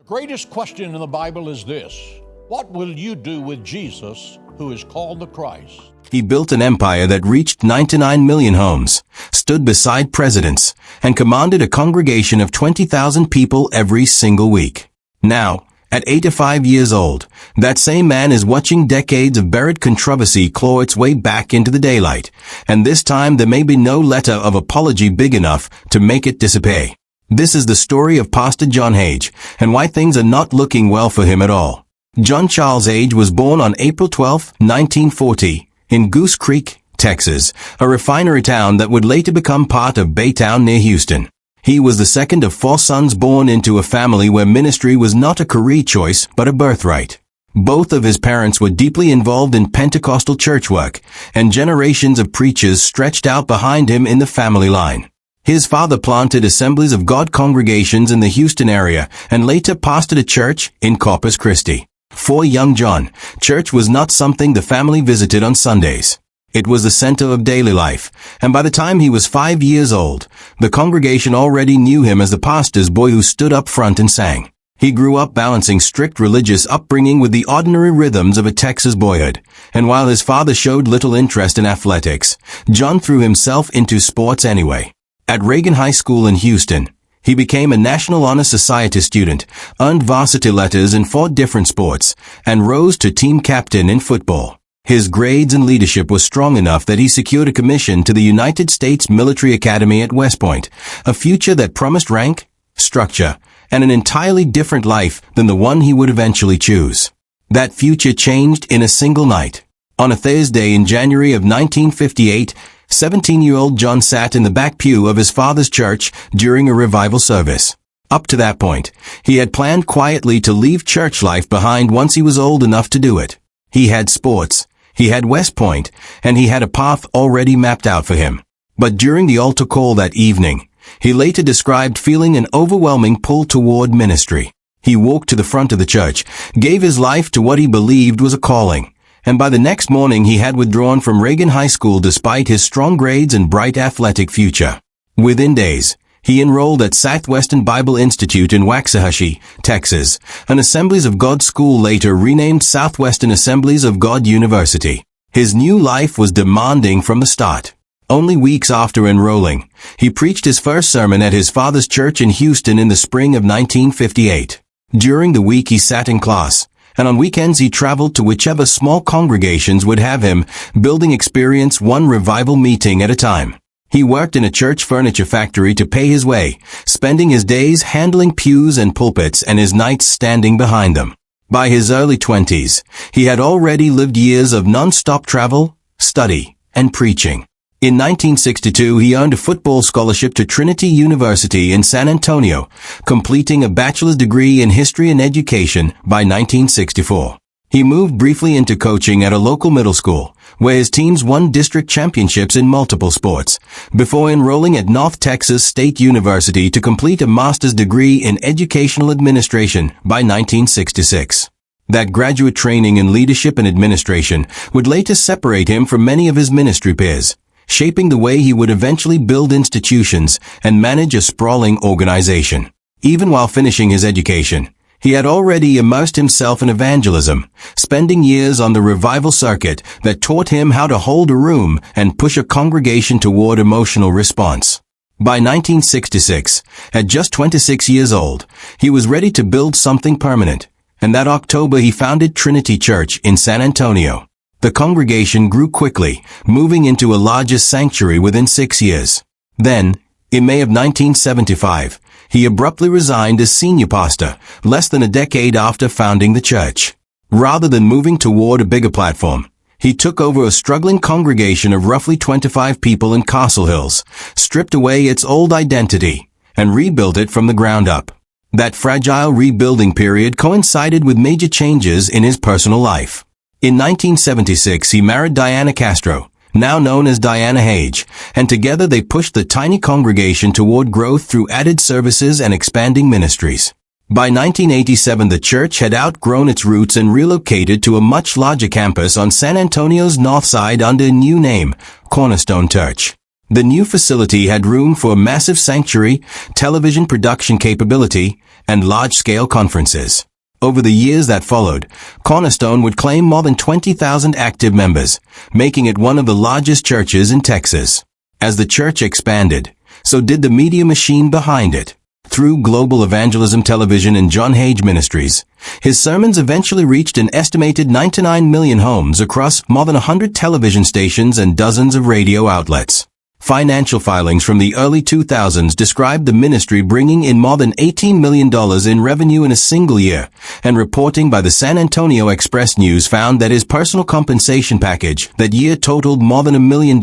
The greatest question in the Bible is this: what will you do with Jesus, who is called the Christ? He built an empire that reached 99 million homes, stood beside presidents, and commanded a congregation of 20,000 people every single week. Now, at 85 years old, that same man is watching decades of buried controversy claw its way back into the daylight, and this time there may be no letter of apology big enough to make it disappear. This is the story of Pastor John Hagee, and why things are not looking well for him at all. John Charles Hagee was born on April 12, 1940, in Goose Creek, Texas, a refinery town that would later become part of Baytown near Houston. He was the second of 4 sons born into a family where ministry was not a career choice but a birthright. Both of his parents were deeply involved in Pentecostal church work, and generations of preachers stretched out behind him in the family line. His father planted Assemblies of God congregations in the Houston area and later pastored a church in Corpus Christi. For young John, church was not something the family visited on Sundays. It was the center of daily life, and by the time he was 5 years old, the congregation already knew him as the pastor's boy who stood up front and sang. He grew up balancing strict religious upbringing with the ordinary rhythms of a Texas boyhood, and while his father showed little interest in athletics, John threw himself into sports anyway. At Reagan High School in Houston, he became a National Honor Society student, earned varsity letters in 4 different sports, and rose to team captain in football. His grades and leadership were strong enough that he secured a commission to the United States Military Academy at West Point, a future that promised rank, structure, and an entirely different life than the one he would eventually choose. That future changed in a single night. On a Thursday in January of 1958, 17-year-old John sat in the back pew of his father's church during a revival service. Up to that point, he had planned quietly to leave church life behind once he was old enough to do it. He had sports, he had West Point, and he had a path already mapped out for him. But during the altar call that evening, he later described feeling an overwhelming pull toward ministry. He walked to the front of the church, gave his life to what he believed was a calling, and by the next morning he had withdrawn from Reagan High School despite his strong grades and bright athletic future. Within days, he enrolled at Southwestern Bible Institute in Waxahachie, Texas, an Assemblies of God school later renamed Southwestern Assemblies of God University. His new life was demanding from the start. Only weeks after enrolling, he preached his first sermon at his father's church in Houston in the spring of 1958. During the week he sat in class, and on weekends he traveled to whichever small congregations would have him, building experience one revival meeting at a time. He worked in a church furniture factory to pay his way, spending his days handling pews and pulpits and his nights standing behind them. By his early 20s, he had already lived years of non-stop travel, study, and preaching. In 1962, he earned a football scholarship to Trinity University in San Antonio, completing a bachelor's degree in history and education by 1964. He moved briefly into coaching at a local middle school, where his teams won district championships in multiple sports, before enrolling at North Texas State University to complete a master's degree in educational administration by 1966. That graduate training in leadership and administration would later separate him from many of his ministry peers, shaping the way he would eventually build institutions and manage a sprawling organization. Even while finishing his education, he had already immersed himself in evangelism, spending years on the revival circuit that taught him how to hold a room and push a congregation toward emotional response. By 1966, at just 26 years old, he was ready to build something permanent, and that October he founded Trinity Church in San Antonio. The congregation grew quickly, moving into a larger sanctuary within 6 years. Then, in May of 1975, he abruptly resigned as senior pastor, less than a decade after founding the church. Rather than moving toward a bigger platform, he took over a struggling congregation of roughly 25 people in Castle Hills, stripped away its old identity, and rebuilt it from the ground up. That fragile rebuilding period coincided with major changes in his personal life. In 1976, he married Diana Castro, now known as Diana Hagee, and together they pushed the tiny congregation toward growth through added services and expanding ministries. By 1987, the church had outgrown its roots and relocated to a much larger campus on San Antonio's north side under a new name, Cornerstone Church. The new facility had room for a massive sanctuary, television production capability, and large-scale conferences. Over the years that followed, Cornerstone would claim more than 20,000 active members, making it one of the largest churches in Texas. As the church expanded, so did the media machine behind it. Through Global Evangelism Television and John Hagee Ministries, his sermons eventually reached an estimated 99 million homes across more than 100 television stations and dozens of radio outlets. Financial filings from the early 2000s described the ministry bringing in more than $18 million in revenue in a single year, and reporting by the San Antonio Express News found that his personal compensation package that year totaled more than $1 million,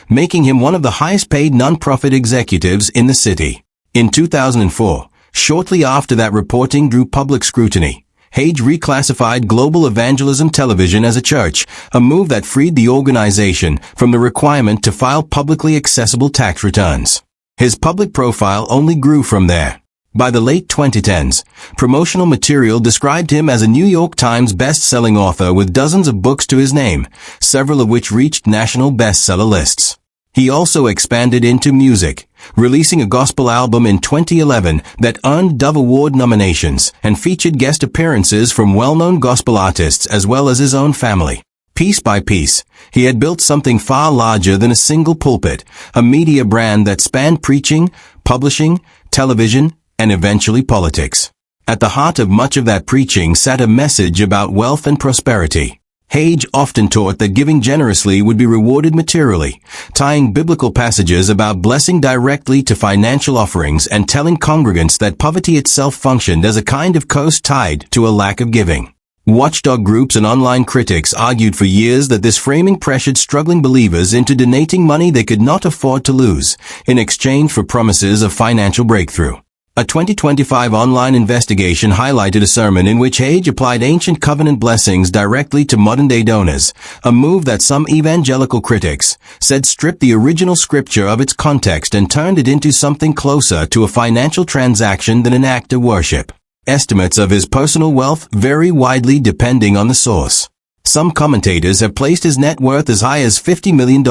making him one of the highest-paid nonprofit executives in the city. In 2004, shortly after that reporting drew public scrutiny, Hagee reclassified Global Evangelism Television as a church, a move that freed the organization from the requirement to file publicly accessible tax returns. His public profile only grew from there. By the late 2010s, promotional material described him as a New York Times best-selling author with dozens of books to his name, several of which reached national bestseller lists. He also expanded into music, releasing a gospel album in 2011 that earned Dove Award nominations and featured guest appearances from well-known gospel artists as well as his own family. Piece by piece, he had built something far larger than a single pulpit, a media brand that spanned preaching, publishing, television, and eventually politics. At the heart of much of that preaching sat a message about wealth and prosperity. Hagee often taught that giving generously would be rewarded materially, tying biblical passages about blessing directly to financial offerings and telling congregants that poverty itself functioned as a kind of curse tied to a lack of giving. Watchdog groups and online critics argued for years that this framing pressured struggling believers into donating money they could not afford to lose, in exchange for promises of financial breakthrough. A 2025 online investigation highlighted a sermon in which Hagee applied ancient covenant blessings directly to modern-day donors, a move that some evangelical critics said stripped the original scripture of its context and turned it into something closer to a financial transaction than an act of worship. Estimates of his personal wealth vary widely depending on the source. Some commentators have placed his net worth as high as $50 million,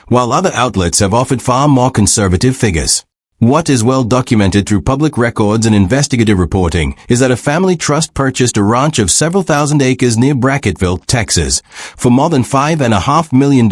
while other outlets have offered far more conservative figures. What is well documented through public records and investigative reporting is that a family trust purchased a ranch of several thousand acres near Brackettville, Texas, for more than $5.5 million,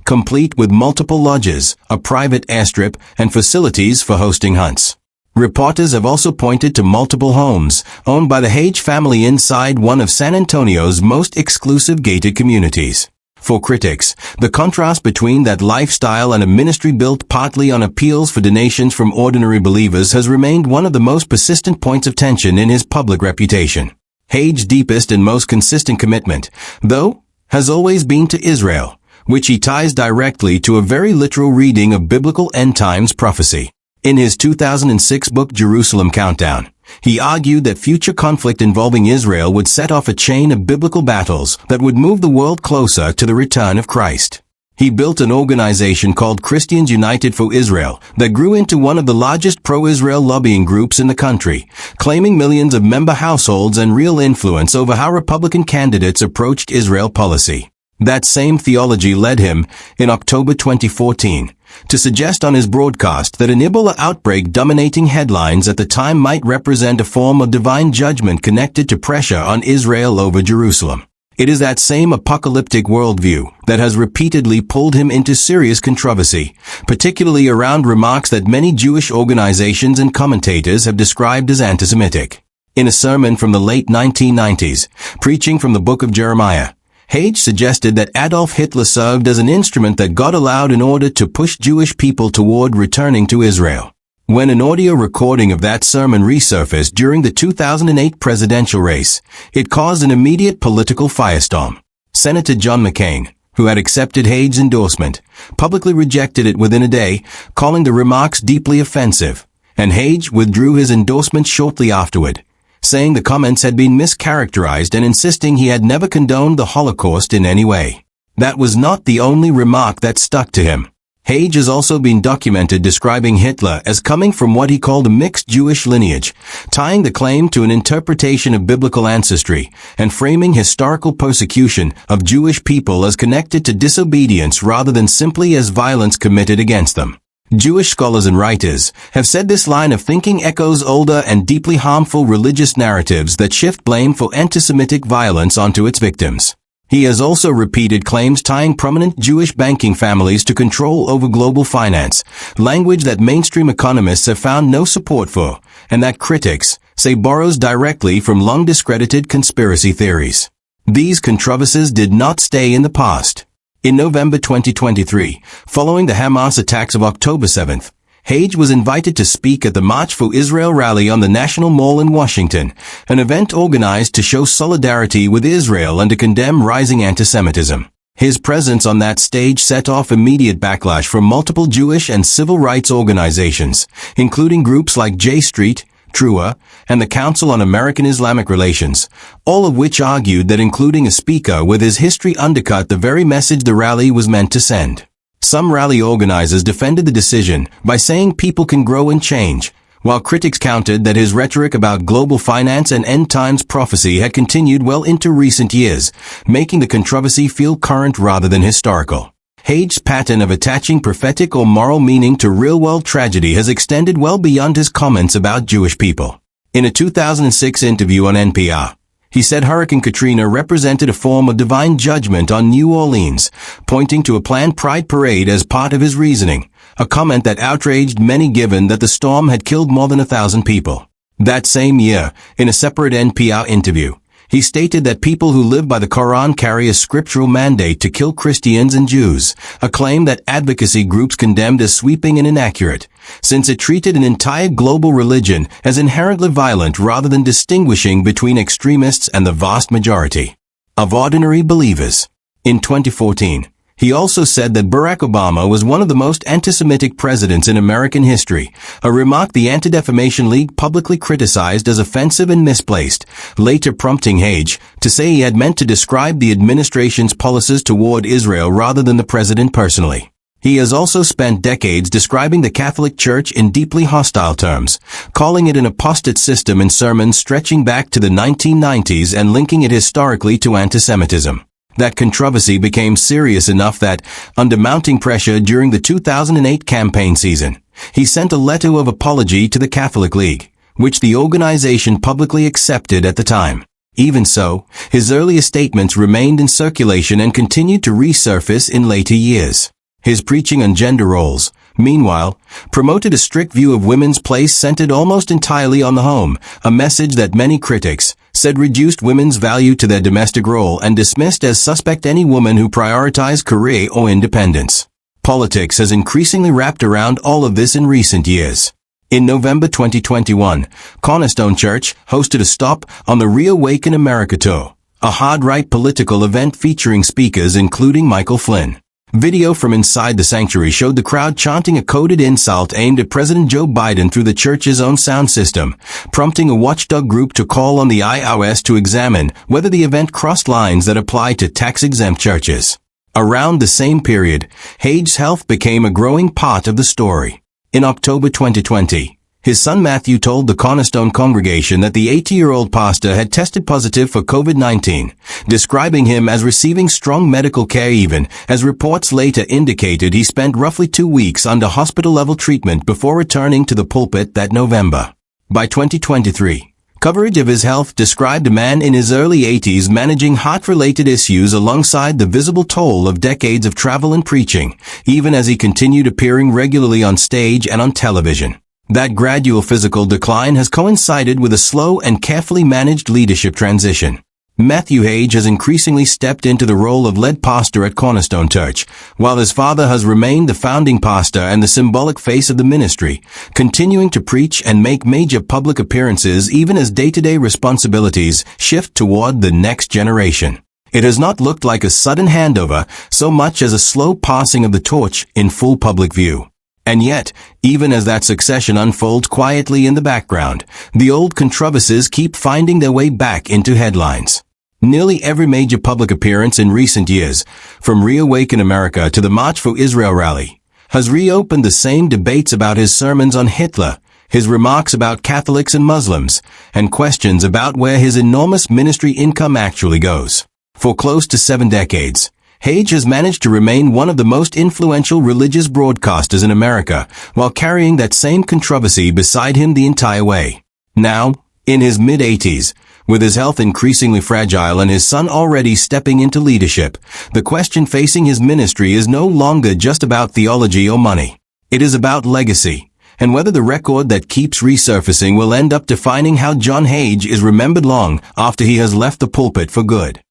complete with multiple lodges, a private airstrip, and facilities for hosting hunts. Reporters have also pointed to multiple homes owned by the Hagee family inside one of San Antonio's most exclusive gated communities. For critics, the contrast between that lifestyle and a ministry built partly on appeals for donations from ordinary believers has remained one of the most persistent points of tension in his public reputation. Hagee's deepest and most consistent commitment, though, has always been to Israel, which he ties directly to a very literal reading of biblical end times prophecy. In his 2006 book Jerusalem Countdown, he argued that future conflict involving Israel would set off a chain of biblical battles that would move the world closer to the return of Christ. He built an organization called Christians United for Israel that grew into one of the largest pro-Israel lobbying groups in the country, claiming millions of member households and real influence over how Republican candidates approached Israel policy. That same theology led him, in October 2014, to suggest on his broadcast that an Ebola outbreak dominating headlines at the time might represent a form of divine judgment connected to pressure on Israel over Jerusalem. It is that same apocalyptic worldview that has repeatedly pulled him into serious controversy, particularly around remarks that many Jewish organizations and commentators have described as anti-Semitic. In a sermon from the late 1990s, preaching from the book of Jeremiah, Hagee suggested that Adolf Hitler served as an instrument that God allowed in order to push Jewish people toward returning to Israel. When an audio recording of that sermon resurfaced during the 2008 presidential race, it caused an immediate political firestorm. Senator John McCain, who had accepted Hagee's endorsement, publicly rejected it within a day, calling the remarks deeply offensive, and Hagee withdrew his endorsement shortly afterward, saying the comments had been mischaracterized and insisting he had never condoned the Holocaust in any way. That was not the only remark that stuck to him. Hagee has also been documented describing Hitler as coming from what he called a mixed Jewish lineage, tying the claim to an interpretation of biblical ancestry and framing historical persecution of Jewish people as connected to disobedience rather than simply as violence committed against them. Jewish scholars and writers have said this line of thinking echoes older and deeply harmful religious narratives that shift blame for anti-Semitic violence onto its victims. He has also repeated claims tying prominent Jewish banking families to control over global finance, language that mainstream economists have found no support for, and that critics say borrows directly from long discredited conspiracy theories. These controversies did not stay in the past. In November 2023, following the Hamas attacks of October 7th, Hagee was invited to speak at the March for Israel rally on the National Mall in Washington, an event organized to show solidarity with Israel and to condemn rising anti-Semitism. His presence on that stage set off immediate backlash from multiple Jewish and civil rights organizations, including groups like J Street, Trua, and the Council on American Islamic Relations, all of which argued that including a speaker with his history undercut the very message the rally was meant to send. Some rally organizers defended the decision by saying people can grow and change, while critics countered that his rhetoric about global finance and end-times prophecy had continued well into recent years, making the controversy feel current rather than historical. Hagee's pattern of attaching prophetic or moral meaning to real-world tragedy has extended well beyond his comments about Jewish people. In a 2006 interview on NPR, he said Hurricane Katrina represented a form of divine judgment on New Orleans, pointing to a planned pride parade as part of his reasoning, a comment that outraged many given that the storm had killed more than 1,000 people. That same year, in a separate NPR interview, he stated that people who live by the Quran carry a scriptural mandate to kill Christians and Jews, a claim that advocacy groups condemned as sweeping and inaccurate, since it treated an entire global religion as inherently violent rather than distinguishing between extremists and the vast majority of ordinary believers. In 2014, he also said that Barack Obama was one of the most anti-Semitic presidents in American history, a remark the Anti-Defamation League publicly criticized as offensive and misplaced, later prompting Hagee to say he had meant to describe the administration's policies toward Israel rather than the president personally. He has also spent decades describing the Catholic Church in deeply hostile terms, calling it an apostate system in sermons stretching back to the 1990s and linking it historically to anti-Semitism. That controversy became serious enough that, under mounting pressure during the 2008 campaign season, he sent a letter of apology to the Catholic League, which the organization publicly accepted at the time. Even so, his earlier statements remained in circulation and continued to resurface in later years. His preaching on gender roles, meanwhile, promoted a strict view of women's place centered almost entirely on the home, a message that many critics said reduced women's value to their domestic role and dismissed as suspect any woman who prioritized career or independence. Politics has increasingly wrapped around all of this in recent years. In November 2021, Cornerstone Church hosted a stop on the Reawaken America Tour, a hard-right political event featuring speakers including Michael Flynn. Video from inside the sanctuary showed the crowd chanting a coded insult aimed at President Joe Biden through the church's own sound system, prompting a watchdog group to call on the IRS to examine whether the event crossed lines that apply to tax-exempt churches. Around the same period, Hagee's health became a growing part of the story. In October 2020, his son Matthew told the Cornerstone congregation that the 80-year-old pastor had tested positive for COVID-19, describing him as receiving strong medical care even as reports later indicated he spent roughly 2 weeks under hospital-level treatment before returning to the pulpit that November. By 2023, coverage of his health described a man in his early 80s managing heart-related issues alongside the visible toll of decades of travel and preaching, even as he continued appearing regularly on stage and on television. That gradual physical decline has coincided with a slow and carefully managed leadership transition. Matthew Hagee has increasingly stepped into the role of lead pastor at Cornerstone Church, while his father has remained the founding pastor and the symbolic face of the ministry, continuing to preach and make major public appearances even as day-to-day responsibilities shift toward the next generation. It has not looked like a sudden handover so much as a slow passing of the torch in full public view. And yet, even as that succession unfolds quietly in the background, the old controversies keep finding their way back into headlines. Nearly every major public appearance in recent years, from Reawaken America to the March for Israel rally, has reopened the same debates about his sermons on Hitler, his remarks about Catholics and Muslims, and questions about where his enormous ministry income actually goes. For close to 7 decades, Hagee has managed to remain one of the most influential religious broadcasters in America, while carrying that same controversy beside him the entire way. Now, in his mid-80s, with his health increasingly fragile and his son already stepping into leadership, the question facing his ministry is no longer just about theology or money. It is about legacy, and whether the record that keeps resurfacing will end up defining how John Hagee is remembered long after he has left the pulpit for good.